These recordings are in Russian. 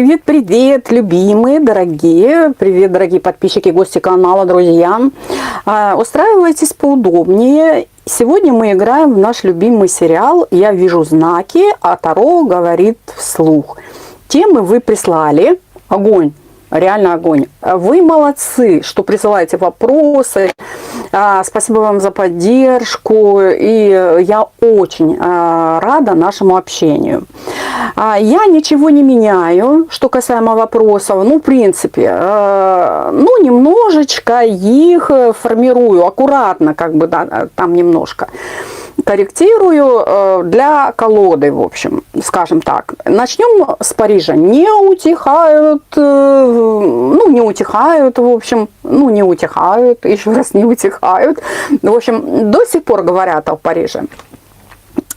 Привет, привет, любимые, дорогие. Привет, дорогие подписчики, гости канала, друзья. Устраивайтесь поудобнее. Сегодня мы играем в наш любимый сериал «Я вижу знаки», а Таро говорит вслух. Темы вы прислали. Огонь. Реально огонь. Вы молодцы, что присылаете вопросы. Спасибо вам за поддержку. И я очень рада нашему общению. Я ничего не меняю, что касаемо вопросов. Ну, в принципе, немножечко их формирую. Аккуратно, как бы, да, там немножко корректирую для колоды, в общем, скажем так. Начнем с Парижа. Не утихают, не утихают, еще раз не утихают. В общем, до сих пор говорят о Париже.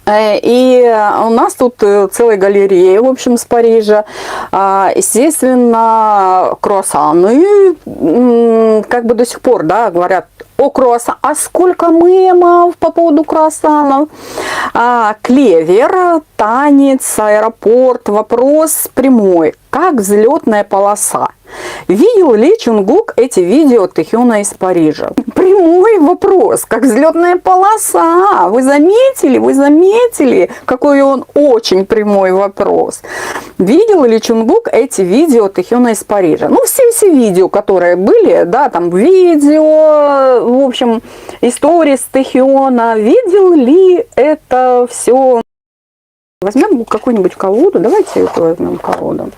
И у нас тут целая галерея, в общем, с Парижа. Естественно, круассаны, как бы до сих пор, да, говорят о круассанах. А сколько мемов по поводу круассанов. Клевер, танец, аэропорт. Вопрос прямой. Как взлетная полоса? Видел ли Чонгук эти видео Тэхёна из Парижа? Прямой вопрос. Как взлетная полоса? Вы заметили? Вы заметили? Какой он очень прямой вопрос. Видел ли Чонгук эти видео Тэхёна из Парижа? Ну, все видео, которые были, да, там видео, в общем, истории с Тэхёна. Видел ли это все? Возьмем какую-нибудь колоду. Давайте эту возьмем колоду.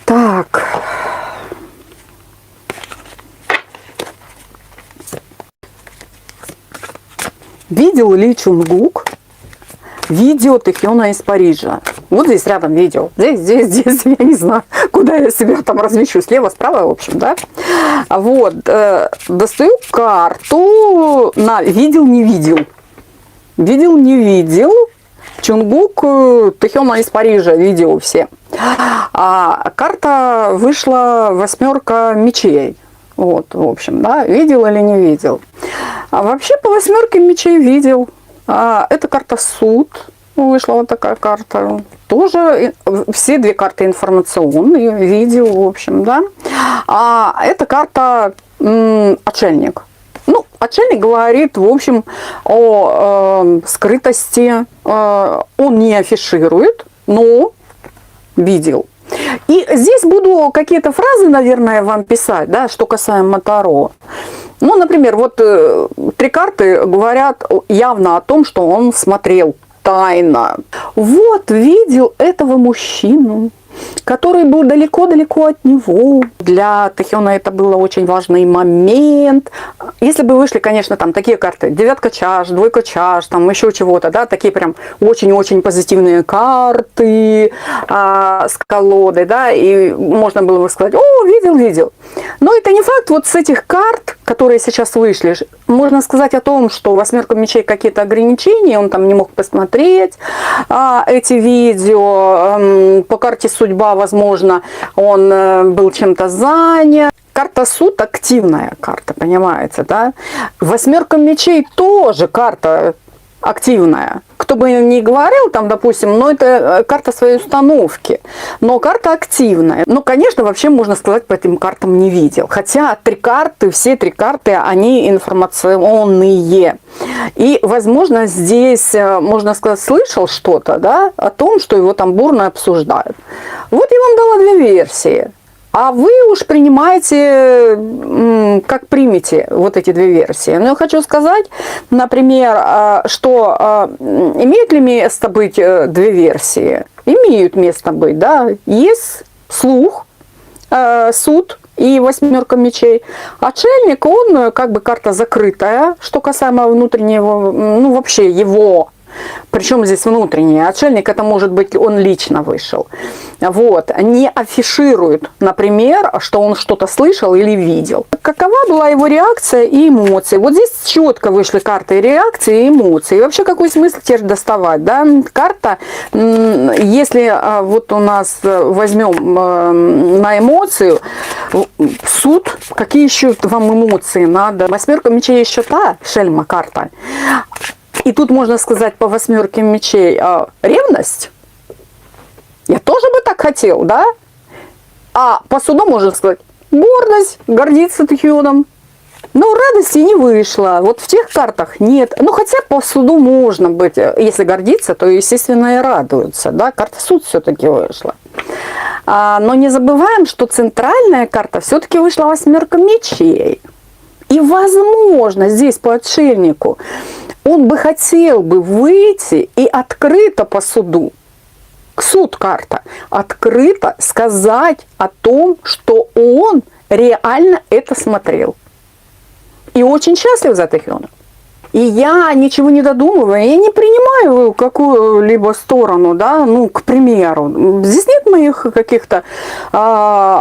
Так. Видел ли Чонгук видео Тэхёна из Парижа? Вот здесь рядом видео. Здесь, я не знаю, куда я себя там размещу. Слева, справа, в общем, да. Вот. Достаю карту на видел, не видел. Видел, не видел. Чонгук, Тэхёна из Парижа, видео все. А карта вышла 8 мечей. Вот, в общем, да, видел или не видел. А вообще по 8 мечей видел. Это карта суд. Вышла вот такая карта. Тоже все две карты информационные, видео, в общем, да. А эта карта отшельник. Ну, отшельник говорит, в общем, о скрытости. Он не афиширует, но видел. И здесь буду какие-то фразы, наверное, вам писать, да, что касаемо Таро. Ну, например, вот 3 карты говорят явно о том, что он смотрел тайно. Вот, видел этого мужчину, который был далеко-далеко от него. Для Тэхёна это был очень важный момент. Если бы вышли, конечно, там такие карты, 9 чаш, 2 чаш, там еще чего-то, да, такие прям очень-очень позитивные карты с колодой, да, и можно было бы сказать, о, видел. Но это не факт. Вот с этих карт, которые сейчас вышли, можно сказать о том, что 8 мечей какие-то ограничения, он там не мог посмотреть эти видео. По карте судьба, возможно, он был чем-то занят. Карта суд активная карта, понимаете, да? 8 мечей тоже карта активная. Кто бы ни говорил, там, допустим, но это карта своей установки, но карта активная. Ну, конечно, вообще, можно сказать, по этим картам не видел. Хотя все 3 карты, они информационные. И, возможно, здесь, можно сказать, слышал что-то, да, о том, что его там бурно обсуждают. Вот я вам дала 2 версии. А вы уж принимаете, как примете вот эти 2 версии. Но я хочу сказать, например, что имеют ли место быть 2 версии? Имеют место быть, да. Есть слух, суд и 8 мечей. Отшельник, он как бы карта закрытая, что касаемо внутреннего, ну вообще его. Причем здесь внутренний. Отшельник, это может быть он лично вышел. Вот. Не афиширует, например, что он что-то слышал или видел. Какова была его реакция и эмоции? Вот здесь четко вышли карты реакции и эмоций. И вообще какой смысл теперь доставать? Да? Карта, если вот у нас возьмем на эмоцию, суд, какие еще вам эмоции надо? 8 мечей еще та шельма карта. И тут можно сказать по 8 мечей ревность. Я тоже бы так хотел, да? А по суду можно сказать, гордость, гордиться Тэхёном. Но радости не вышло. Вот в тех картах нет. Ну, хотя по суду можно быть, если гордиться, то, естественно, и радуются. Да? Карта суд все-таки вышла. Но не забываем, что центральная карта все-таки вышла восьмерка мечей. И, возможно, здесь по отшельнику он бы хотел бы выйти и открыто по суду, суд карта, открыто сказать о том, что он реально это смотрел. И очень счастлив за Тэхёна. И я ничего не додумываю, я не принимаю какую-либо сторону, да, ну, к примеру. Здесь нет моих каких-то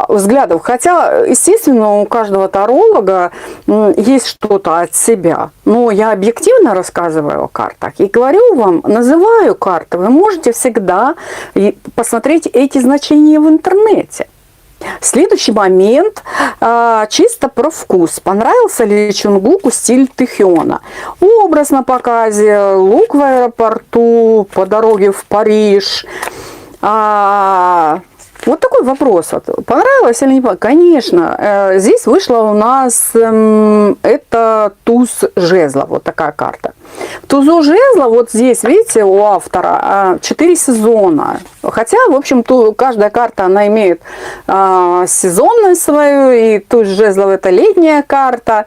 взглядов. Хотя, естественно, у каждого таролога есть что-то от себя. Но я объективно рассказываю о картах и говорю вам, называю карты. Вы можете всегда посмотреть эти значения в интернете. Следующий момент, чисто про вкус. Понравился ли Чонгуку стиль Тэхёна? Образ на показе, лук в аэропорту, по дороге в Париж. Вот такой вопрос. Понравилось или не понравилось? Конечно, здесь вышла у нас это туз жезлов, вот такая карта. В тузу жезла, вот здесь, видите, у автора 4 сезона. Хотя, в общем, каждая карта, она имеет сезонность свою, и туз жезлов это летняя карта.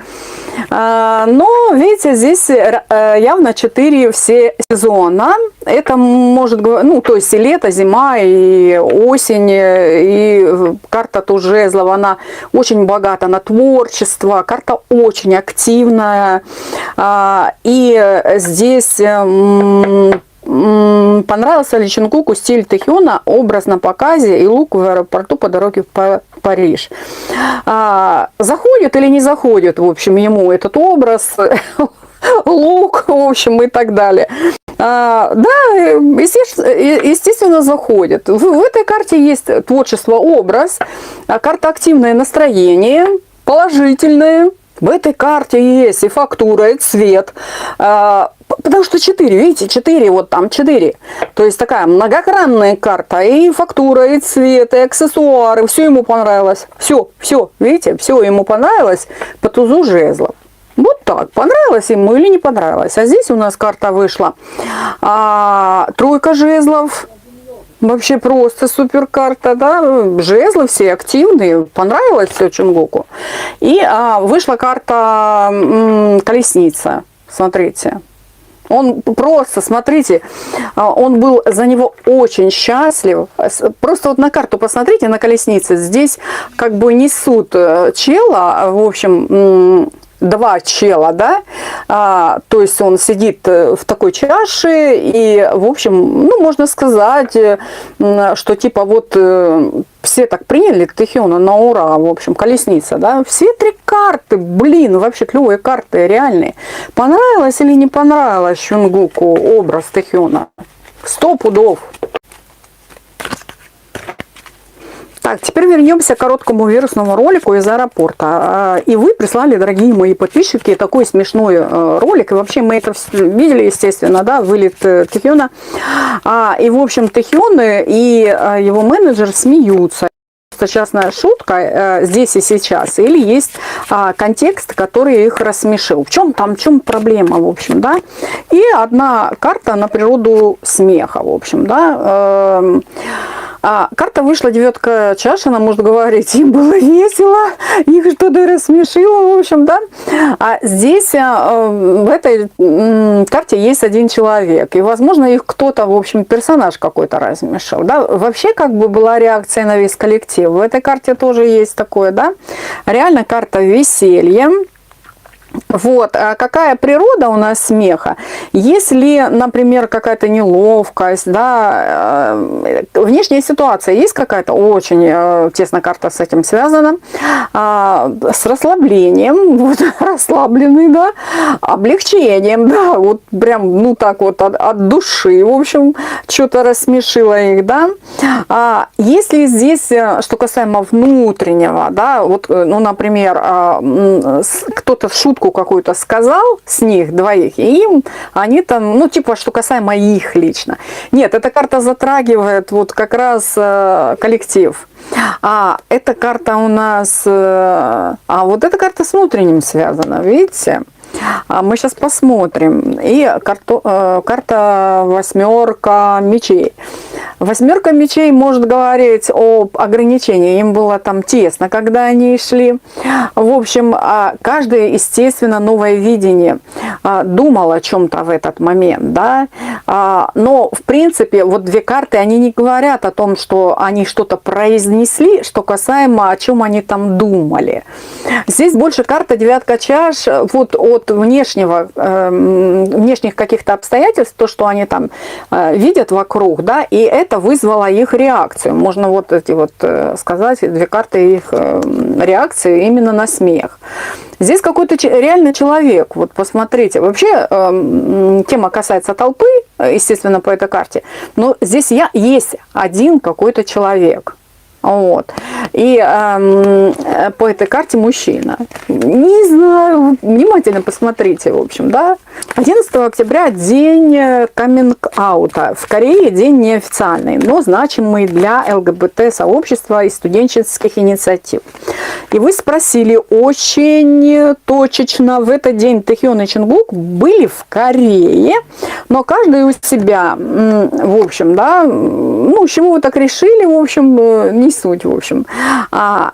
Но, видите, здесь явно 4 все сезона. Это может, ну, то есть и лето, зима, и осень, и карта туз жезлов, она очень богата на творчество, карта очень активная. И здесь понравился ли Чонгуку стиль Тэхёна, образ на показе и лук в аэропорту по дороге в Париж. Заходит или не заходит, в общем, ему этот образ, лук, в общем, и так далее. Да, естественно, заходит. В этой карте есть творчество, образ, карта активное настроение, положительное. В этой карте есть и фактура, и цвет. Потому что 4, видите, 4, вот там 4. То есть такая многогранная карта. И фактура, и цвет, и аксессуары. Все ему понравилось. Все, видите, все ему понравилось по тузу жезлов. Вот так, понравилось ему или не понравилось. А здесь у нас карта вышла. Тройка жезлов. Вообще просто супер карта, да, жезлы все активные, понравилось все Чонгуку. И вышла карта колесница, смотрите. Он просто, смотрите, он был за него очень счастлив. Просто вот на карту посмотрите, на колеснице. Здесь как бы несут чела, в общем, 2 чела, да, то есть он сидит в такой чаше, и, в общем, ну, можно сказать, что типа вот все так приняли Тэхёна на ура, в общем, колесница, да, все 3 карты, блин, вообще клевые карты, реальные. Понравилось или не понравилось Чонгуку образ Тэхёна? 100 пудов. Так, теперь вернемся к короткому вирусному ролику из аэропорта. И вы прислали, дорогие мои подписчики, такой смешной ролик. И вообще мы это видели, естественно, да, вылет Тэхёна. И, в общем, Тэхён и его менеджер смеются. Частная шутка здесь и сейчас, или есть контекст, который их рассмешил. В чем проблема, в общем, да? И одна карта на природу смеха, в общем, да. Карта вышла 9 чаш, она может говорить, им было весело, их что-то рассмешило, в общем, да. А здесь в этой карте есть 1 человек, и, возможно, их кто-то, в общем, персонаж какой-то рассмешил, да. Вообще, как бы была реакция на весь коллектив. В этой карте тоже есть такое, да. Реально карта веселья. Вот, а какая природа у нас смеха? Если, например, какая-то неловкость, да, внешняя ситуация есть какая-то, очень тесно карта с этим связана, с расслаблением, вот, расслабленный, да, облегчением, да, вот прям, ну так вот от души, в общем, что-то рассмешило их, да. Если здесь, что касаемо внутреннего, да, вот, ну, например, кто-то в шутку шутку какую-то сказал с них двоих, и им они там, ну, типа, что касаемо их лично. Нет, эта карта затрагивает вот как раз коллектив. А эта карта у нас, а вот эта карта с внутренним связана, видите? Мы сейчас посмотрим. И карта восьмерка мечей. Восьмерка мечей может говорить об ограничении. Им было там тесно, когда они шли. В общем, каждый, естественно, новое видение думал о чем-то в этот момент. Да? Но, в принципе, вот две карты, они не говорят о том, что они что-то произнесли, что касаемо, о чем они там думали. Здесь больше карта девятка чаш вот от внешних каких-то обстоятельств, то, что они там видят вокруг, да, и это вызвало их реакцию. Можно вот эти вот сказать, две карты их реакции именно на смех. Здесь какой-то реальный человек, вот посмотрите, вообще тема касается толпы, естественно, по этой карте, но здесь есть один какой-то человек. Вот. И по этой карте мужчина. Не знаю, внимательно посмотрите, в общем, да. 11 октября день каминг-аута. В Корее день неофициальный, но значимый для ЛГБТ-сообщества и студенческих инициатив. И вы спросили очень точечно, в этот день Тэхён и Чонгук были в Корее, но каждый у себя, в общем, да, ну, с чего вы так решили, в общем, не суть, в общем.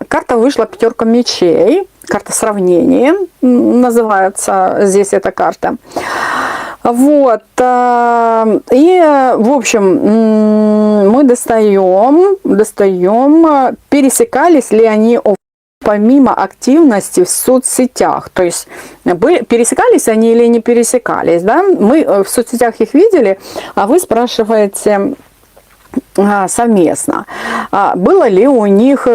Карта вышла пятерка мечей, карта сравнения называется здесь эта карта. Вот. И, в общем, мы достаем, пересекались ли они помимо активности в соцсетях. То есть пересекались они или не пересекались. Да? Мы в соцсетях их видели, а вы спрашиваете совместно. Было ли у них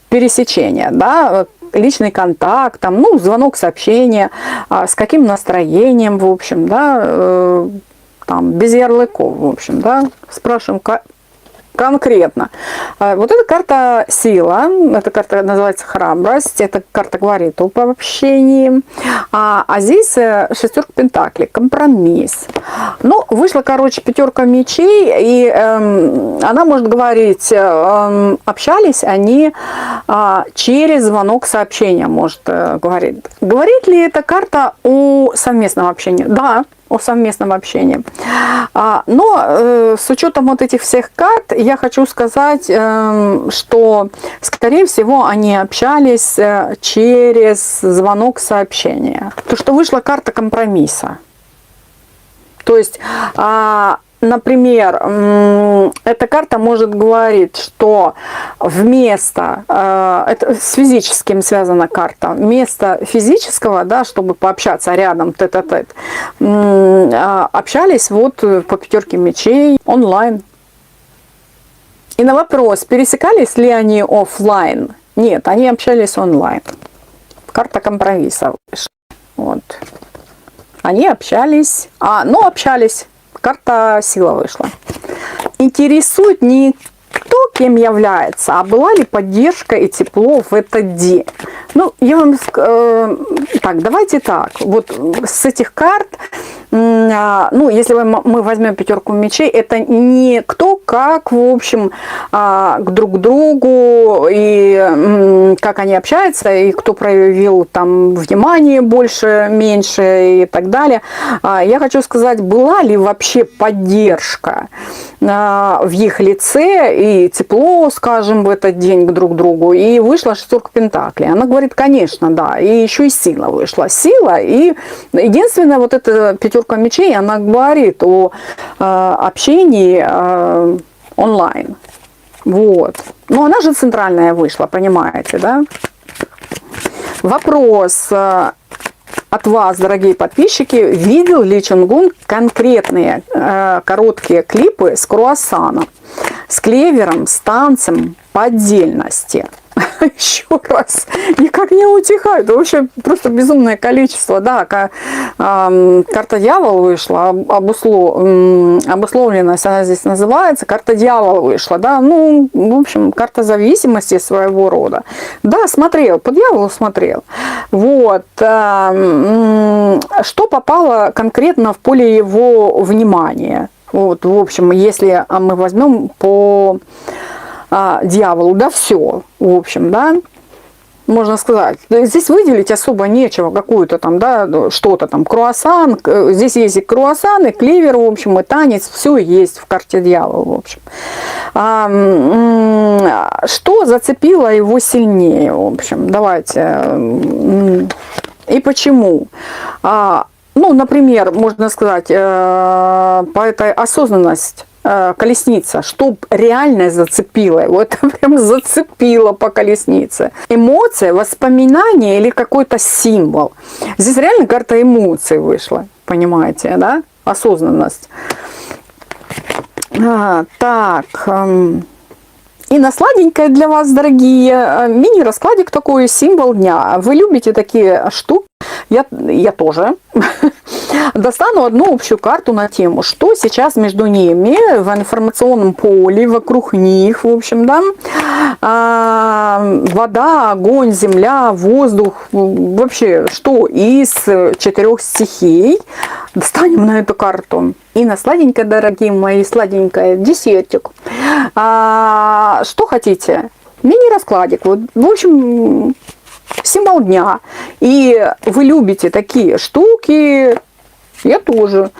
пересечение, да, личный контакт, там, ну, звонок, сообщение, с каким настроением, в общем, да, там, без ярлыков, в общем, да, спрашиваем конкретно. Вот эта карта сила, эта карта называется храбрость, эта карта говорит об общении, а здесь шестерка пентаклей, компромисс. Ну, вышла, короче, пятерка мечей, и она может говорить, общались они через звонок, сообщения, может говорить. Говорит ли эта карта о совместном общении? Да, о совместном общении. Но с учетом вот этих всех карт, я хочу сказать, что, скорее всего, они общались через звонок, сообщения. То, что вышла карта компромисса. То есть, например, эта карта может говорить, что вместо, это с физическим связана карта, вместо физического, да, чтобы пообщаться рядом, тет-а-тет, общались вот по пятерке мечей онлайн. И на вопрос, пересекались ли они офлайн? Нет, они общались онлайн. Карта компромисса. Вот. Они общались, но общались. Карта сила вышла. Интересует не кто кем является, а была ли поддержка и тепло в этот день. Ну, я вам... так, давайте так. Вот с этих карт, ну, если мы возьмем пятерку мечей, это не кто как, в общем, к друг другу, и как они общаются, и кто проявил там внимание больше, меньше и так далее. Я хочу сказать, была ли вообще поддержка в их лице и тепло, скажем, в этот день к друг другу. И вышла шестерка пентаклей. Она говорит, конечно, да. И еще и сила вышла. Сила. И единственное, вот эта пятерка мечей, она говорит о общении онлайн. Вот. Но она же центральная вышла, понимаете, да? Вопрос от вас, дорогие подписчики, видел ли Чонгун конкретные короткие клипы с круассаном, с клевером, с танцем по отдельности? еще раз, никак не утихают. Вообще просто безумное количество. Да, карта дьявол вышла, обусловленность она здесь называется, карта дьявол вышла, да, ну, в общем, карта зависимости своего рода. Да, смотрел, по дьяволу смотрел. Вот. Что попало конкретно в поле его внимания? Вот, в общем, если мы возьмем по дьяволу, да, все, в общем, да, можно сказать. Здесь выделить особо нечего, какую-то там, да, что-то там, круассан, здесь есть и круассан, и клевер, в общем, и танец, все есть в карте дьявола, в общем. Что зацепило его сильнее, в общем, давайте, и почему? Ну, например, можно сказать, по этой осознанности, колесница, что реально зацепило его, это прям зацепило по колеснице. Эмоция, воспоминание или какой-то символ. Здесь реально карта эмоций вышла, понимаете, да? Осознанность. Так, и на сладенькое для вас, дорогие, мини-раскладик такой, символ дня. Вы любите такие штуки? Я тоже. Достану одну общую карту на тему, что сейчас между ними в информационном поле, вокруг них, в общем, да, вода, огонь, земля, воздух, вообще, что из 4 стихий. Достанем на эту карту. И на сладенькое, дорогие мои, сладенькое, десертик. Что хотите? Мини-раскладик. Вот, в общем, символ дня. И вы любите такие штуки, я тоже.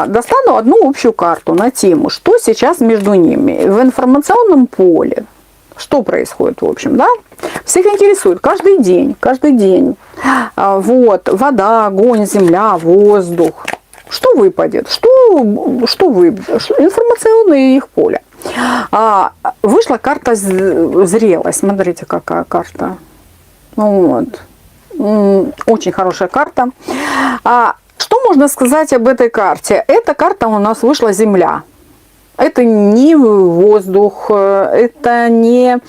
Достану одну общую карту на тему, что сейчас между ними в информационном поле. Что происходит, в общем, да? Всех интересует каждый день, каждый день. Вот, вода, огонь, земля, воздух. Что выпадет? Что выпадет? Информационное их поле. Вышла карта зрелость. Смотрите, какая карта. Вот. Очень хорошая карта. Что можно сказать об этой карте? Эта карта у нас вышла Земля. Это не воздух, это не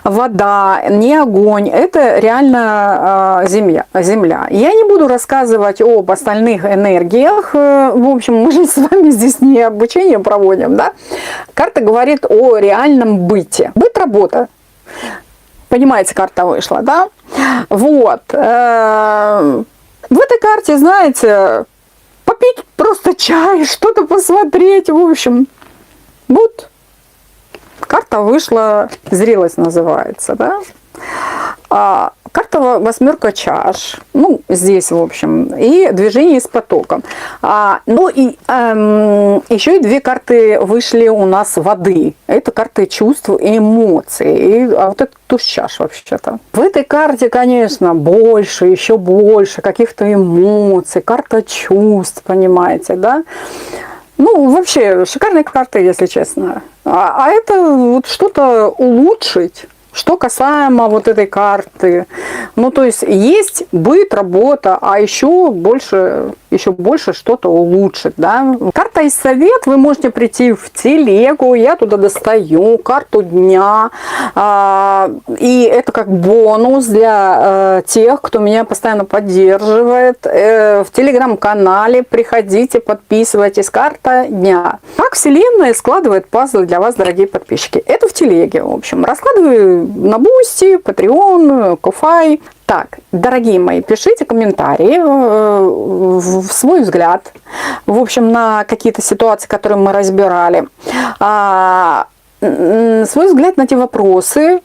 вода, не огонь, это реально земля. Я не буду рассказывать об остальных энергиях. В общем, мы же с вами здесь не обучение проводим, да? Карта говорит о реальном быте. Быт, работа. Понимаете, карта вышла, да? Вот. В этой карте, знаете, попить просто чай, что-то посмотреть, в общем. Вот. Карта вышла, зрелость называется, да? Карта восьмерка чаш, ну, здесь, в общем, и движение с потоком. Ну, и еще и 2 карты вышли у нас воды. Это карты чувств и эмоций. Вот это туз чаш, вообще-то. В этой карте, конечно, больше, еще больше каких-то эмоций, карта чувств, понимаете, да? Ну, вообще, шикарные карты, если честно. А это вот что-то улучшить. Что касаемо вот этой карты, ну, то есть быт, работа, а еще больше что-то улучшить, да. Карта из совет, вы можете прийти в телегу, я туда достаю карту дня, и это как бонус для тех, кто меня постоянно поддерживает. В телеграм-канале приходите, подписывайтесь, карта дня. Как Вселенная складывает пазлы для вас, дорогие подписчики. Это в телеге, в общем, раскладываю на Бусти, Patreon, Ko-Fi. Так, дорогие мои, пишите комментарии, в свой взгляд, в общем, на какие-то ситуации, которые мы разбирали, свой взгляд на те вопросы,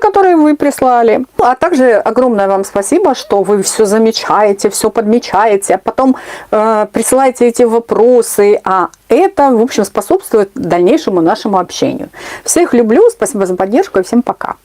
которые вы прислали. А также огромное вам спасибо, что вы все замечаете, все подмечаете, а потом присылаете эти вопросы. Это, в общем, способствует дальнейшему нашему общению. Всех люблю, спасибо за поддержку и всем пока.